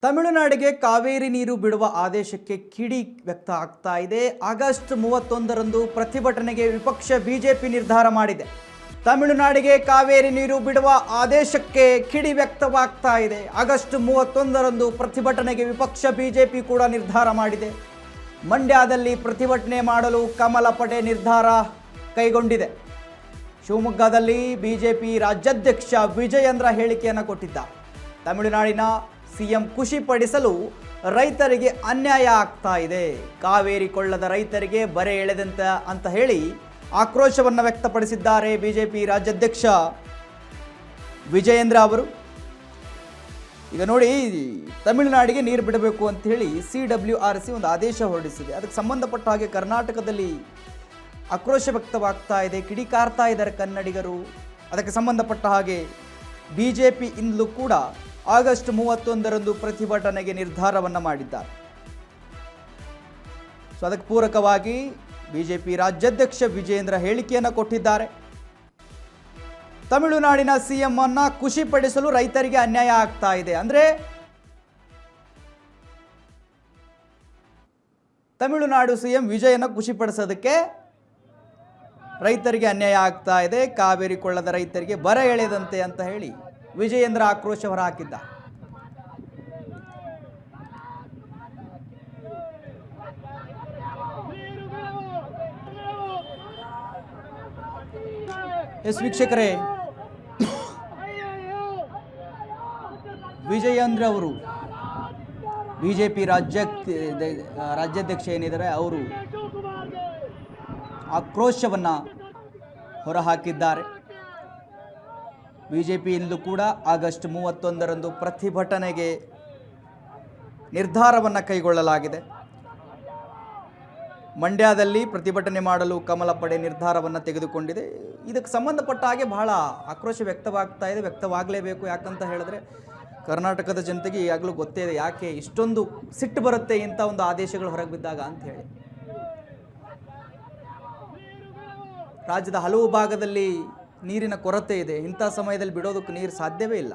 ತಮಿಳುನಾಡಿಗೆ ಕಾವೇರಿ ನೀರು ಬಿಡುವ ಆದೇಶಕ್ಕೆ ಕಿಡಿ ವ್ಯಕ್ತ ಆಗ್ತಾ ಇದೆ. ಆಗಸ್ಟ್ 31ರಂದು ಪ್ರತಿಭಟನೆಗೆ ವಿಪಕ್ಷ ಬಿಜೆಪಿ ನಿರ್ಧಾರ ಮಾಡಿದೆ. ತಮಿಳುನಾಡಿಗೆ ಕಾವೇರಿ ನೀರು ಬಿಡುವ ಆದೇಶಕ್ಕೆ ಕಿಡಿ ವ್ಯಕ್ತವಾಗ್ತಾ ಇದೆ. ಆಗಸ್ಟ್ 31ರಂದು ಪ್ರತಿಭಟನೆಗೆ ವಿಪಕ್ಷ ಬಿಜೆಪಿ ಕೂಡ ನಿರ್ಧಾರ ಮಾಡಿದೆ. ಮಂಡ್ಯದಲ್ಲಿ ಪ್ರತಿಭಟನೆ ಮಾಡಲು ಕಮಲ ಪಡೆ ನಿರ್ಧಾರ ಕೈಗೊಂಡಿದೆ. ಶಿವಮೊಗ್ಗದಲ್ಲಿ ಬಿಜೆಪಿ ರಾಜ್ಯಾಧ್ಯಕ್ಷ ವಿಜಯೇಂದ್ರ ಹೇಳಿಕೆಯನ್ನು ಕೊಟ್ಟಿದ್ದಾರೆ. ತಮಿಳುನಾಡಿನ ಸಿಎಂ ಖುಷಿ ಪಡಿಸಲು ರೈತರಿಗೆ ಅನ್ಯಾಯ ಆಗ್ತಾ ಇದೆ, ಕಾವೇರಿ ಕೊಳ್ಳದ ರೈತರಿಗೆ ಬರೆ ಎಳೆದಂತೆ ಅಂತ ಹೇಳಿ ಆಕ್ರೋಶವನ್ನು ವ್ಯಕ್ತಪಡಿಸಿದ್ದಾರೆ ಬಿಜೆಪಿ ರಾಜ್ಯಾಧ್ಯಕ್ಷ ವಿಜಯೇಂದ್ರ ಅವರು. ಈಗ ನೋಡಿ, ತಮಿಳುನಾಡಿಗೆ ನೀರು ಬಿಡಬೇಕು ಅಂತ ಹೇಳಿ CWRC ಒಂದು ಆದೇಶ ಹೊರಡಿಸಿದೆ. ಅದಕ್ಕೆ ಸಂಬಂಧಪಟ್ಟ ಹಾಗೆ ಕರ್ನಾಟಕದಲ್ಲಿ ಆಕ್ರೋಶ ವ್ಯಕ್ತವಾಗ್ತಾ ಇದೆ, ಕಿಡಿಕಾರ್ತಾ ಇದ್ದಾರೆ ಕನ್ನಡಿಗರು. ಅದಕ್ಕೆ ಸಂಬಂಧಪಟ್ಟ ಹಾಗೆ ಬಿಜೆಪಿ ಇಂದಲೂ ಕೂಡ ಆಗಸ್ಟ್ 31ರಂದು ಪ್ರತಿಭಟನೆಗೆ ನಿರ್ಧಾರವನ್ನು ಮಾಡಿದ್ದಾರೆ. ಸೊ ಅದಕ್ಕೆ ಪೂರಕವಾಗಿ ಬಿಜೆಪಿ ರಾಜ್ಯಾಧ್ಯಕ್ಷ ವಿಜಯೇಂದ್ರ ಹೇಳಿಕೆಯನ್ನು ಕೊಟ್ಟಿದ್ದಾರೆ. ತಮಿಳುನಾಡಿನ ಸಿಎಂ ಅನ್ನ ಖುಷಿ ಪಡಿಸಲು ರೈತರಿಗೆ ಅನ್ಯಾಯ ಆಗ್ತಾ ಇದೆ. ಅಂದ್ರೆ ತಮಿಳುನಾಡು ಸಿಎಂ ವಿಜಯನ ಖುಷಿ ಪಡಿಸೋದಕ್ಕೆ ರೈತರಿಗೆ ಅನ್ಯಾಯ ಆಗ್ತಾ ಇದೆ, ಕಾವೇರಿ ಕೊಳ್ಳದ ರೈತರಿಗೆ ಬರ ಎಳೆದಂತೆ ಅಂತ ಹೇಳಿ ವಿಜಯೇಂದ್ರ ಆಕ್ರೋಶ ಹೊರಹಾಕಿದ್ದ. ಎಸ್ ವೀಕ್ಷಕರೇ, ವಿಜಯೇಂದ್ರ ಅವರು ಬಿಜೆಪಿ ರಾಜ್ಯಾಧ್ಯಕ್ಷ ಏನಿದ್ದಾರೆ ಅವರು ಆಕ್ರೋಶವನ್ನು ಹೊರಹಾಕಿದ್ದಾರೆ. ಬಿಜೆಪಿಯಲ್ಲೂ ಕೂಡ ಆಗಸ್ಟ್ 31ರಂದು ಪ್ರತಿಭಟನೆಗೆ ನಿರ್ಧಾರವನ್ನು ಕೈಗೊಳ್ಳಲಾಗಿದೆ. ಮಂಡ್ಯದಲ್ಲಿ ಪ್ರತಿಭಟನೆ ಮಾಡಲು ಕಮಲ ಪಡೆ ನಿರ್ಧಾರವನ್ನು ತೆಗೆದುಕೊಂಡಿದೆ. ಇದಕ್ಕೆ ಸಂಬಂಧಪಟ್ಟ ಹಾಗೆ ಬಹಳ ಆಕ್ರೋಶ ವ್ಯಕ್ತವಾಗ್ತಾ ಇದೆ, ವ್ಯಕ್ತವಾಗಲೇಬೇಕು. ಯಾಕಂತ ಹೇಳಿದ್ರೆ ಕರ್ನಾಟಕದ ಜನತೆಗೆ ಈಗಾಗಲೂ ಗೊತ್ತೇ ಇದೆ ಯಾಕೆ ಇಷ್ಟೊಂದು ಸಿಟ್ಟು ಬರುತ್ತೆ ಇಂಥ ಒಂದು ಆದೇಶಗಳು ಹೊರಗೆ ಬಿದ್ದಾಗ ಅಂತ ಹೇಳಿ. ರಾಜ್ಯದ ಹಲವು ಭಾಗದಲ್ಲಿ ನೀರಿನ ಕೊರತೆ ಇದೆ. ಇಂಥ ಸಮಯದಲ್ಲಿ ಬಿಡೋದಕ್ಕೆ ನೀರು ಸಾಧ್ಯವೇ ಇಲ್ಲ.